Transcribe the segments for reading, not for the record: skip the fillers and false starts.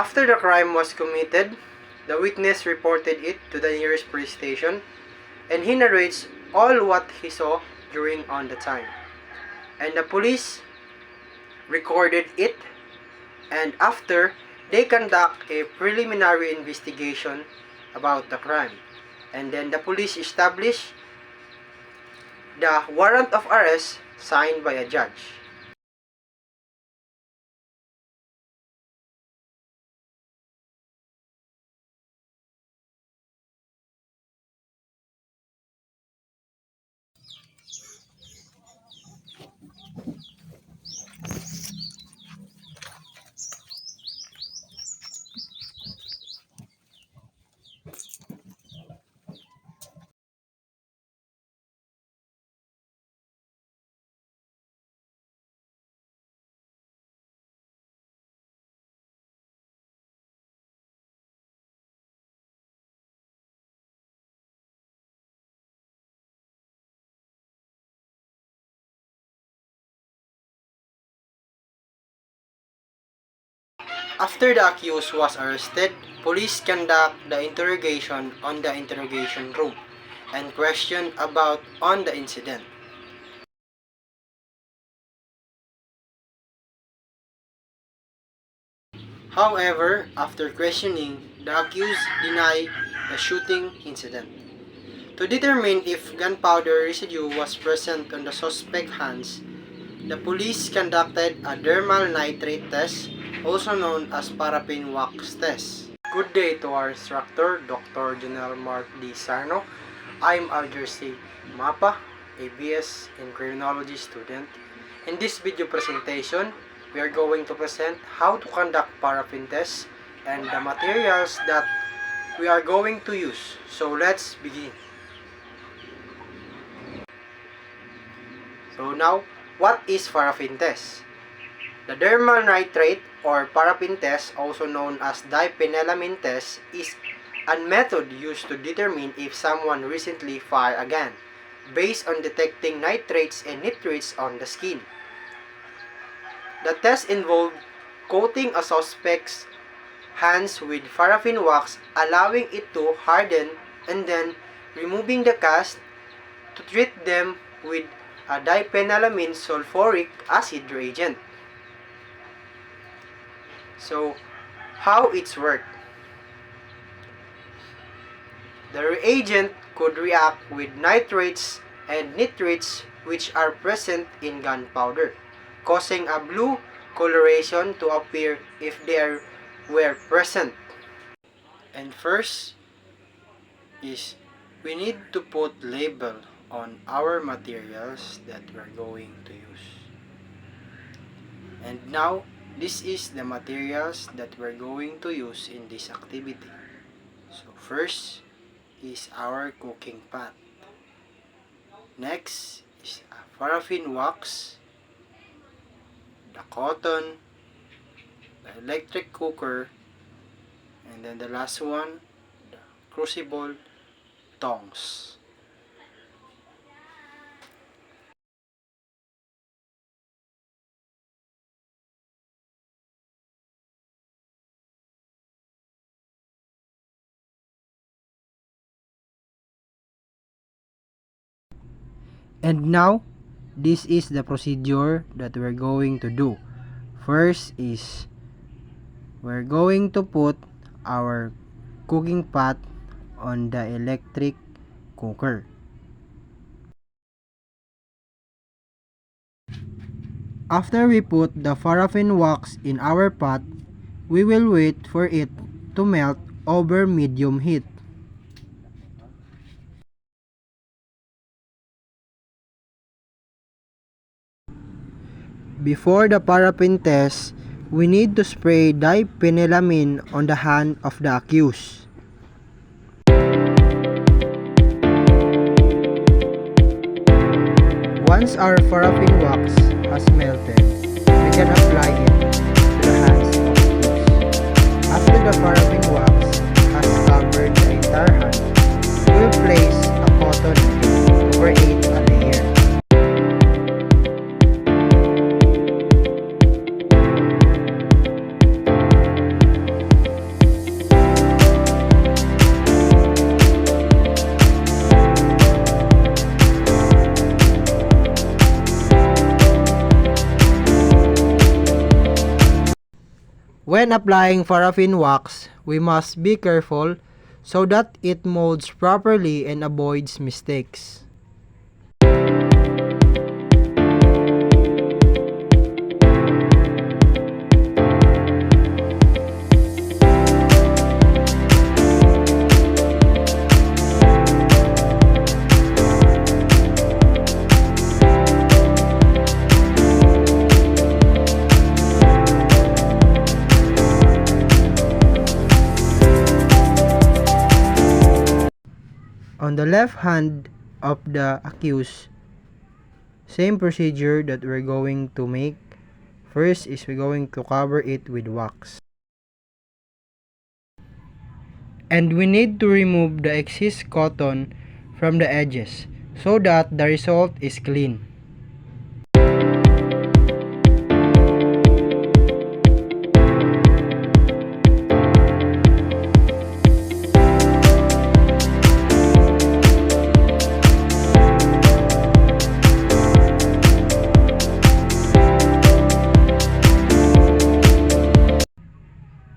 After the crime was committed, the witness reported it to the nearest police station, and he narrates all what he saw during on the time. And the police recorded it, and after, they conduct a preliminary investigation about the crime. And then the police established the warrant of arrest signed by a judge. After the accused was arrested, police conduct the interrogation on the interrogation room and question about on the incident. However, after questioning, the accused denied the shooting incident. To determine if gunpowder residue was present on the suspect's hands, the police conducted a dermal nitrate test, also known as paraffin wax test. Good day to our instructor, Dr. General Mark D. Sarno. I'm Algercy Mapa, a BS in Criminology student. In this video presentation, we are going to present how to conduct paraffin tests and the materials that we are going to use. So let's begin. So now, what is paraffin test? The dermal nitrate or paraffin test, also known as diphenylamine test, is a method used to determine if someone recently fired a gun, based on detecting nitrates and nitrates on the skin. The test involved coating a suspect's hands with paraffin wax, allowing it to harden, and then removing the cast to treat them with a diphenylamine sulfuric acid reagent. So, how it's work? The reagent could react with nitrates and nitrates which are present in gunpowder, causing a blue coloration to appear if they were present. And first is we need to put label on our materials that we're going to use. And now, this is the materials that we're going to use in this activity. So first is our cooking pot. Next is a paraffin wax, the cotton, the electric cooker, and then the last one, the crucible tongs. And now, this is the procedure that we're going to do. First is, we're going to put our cooking pot on the electric cooker. After we put the paraffin wax in our pot, we will wait for it to melt over medium heat. Before the paraffin test, we need to spray diphenylamine on the hand of the accused. Once our paraffin wax has melted, we can apply it to the hands of the accused. After the paraffin wax has covered the entire hand, we will place a cotton to create a layer. When applying paraffin wax, we must be careful so that it molds properly and avoids mistakes. On the left hand of the accused, same procedure that we're going to make. First is we're going to cover it with wax. And we need to remove the excess cotton from the edges so that the result is clean.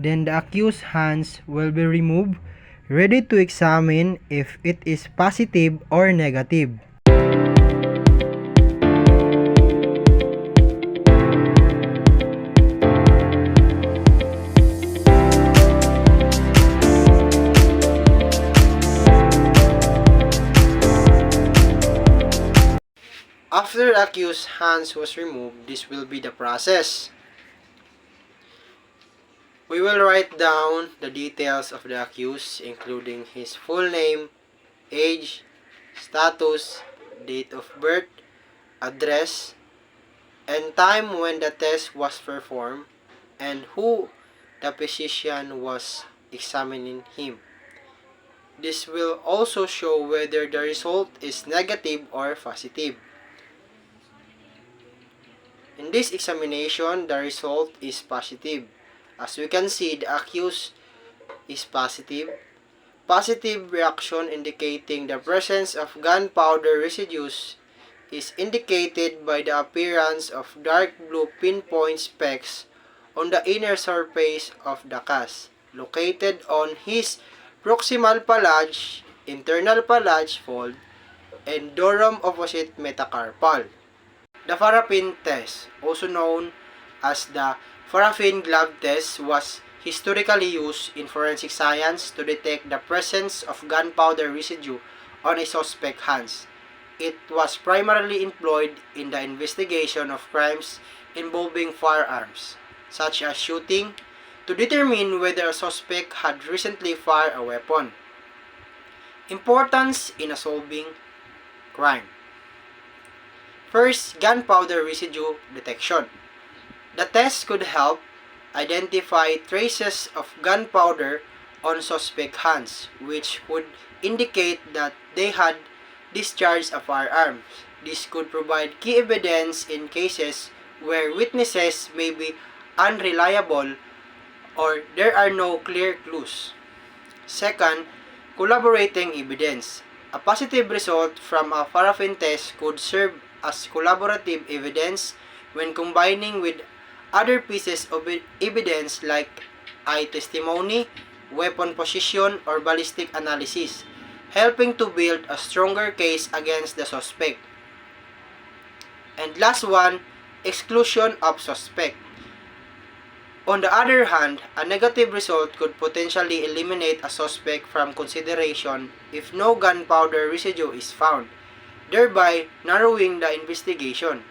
Then the accused's hands will be removed, ready to examine if it is positive or negative. After the accused's hands was removed, this will be the process. We will write down the details of the accused, including his full name, age, status, date of birth, address, and time when the test was performed, and who the physician was examining him. This will also show whether the result is negative or positive. In this examination, the result is positive. As we can see, the accused is positive. Positive reaction indicating the presence of gunpowder residues is indicated by the appearance of dark blue pinpoint specks on the inner surface of the cast, located on his proximal palate, internal palate fold, and dorum opposite metacarpal. The paraffin test, also known as the paraffin glove test, was historically used in forensic science to detect the presence of gunpowder residue on a suspect's hands. It was primarily employed in the investigation of crimes involving firearms, such as shooting, to determine whether a suspect had recently fired a weapon. Importance in solving crime. First, gunpowder residue detection. The test could help identify traces of gunpowder on suspect hands, which would indicate that they had discharged a firearm. This could provide key evidence in cases where witnesses may be unreliable or there are no clear clues. Second, collaborating evidence. A positive result from a paraffin test could serve as collaborative evidence when combining with other pieces of evidence like eye testimony, weapon position, or ballistic analysis, helping to build a stronger case against the suspect. And last one, exclusion of suspect. On the other hand, a negative result could potentially eliminate a suspect from consideration if no gunpowder residue is found, thereby narrowing the investigation.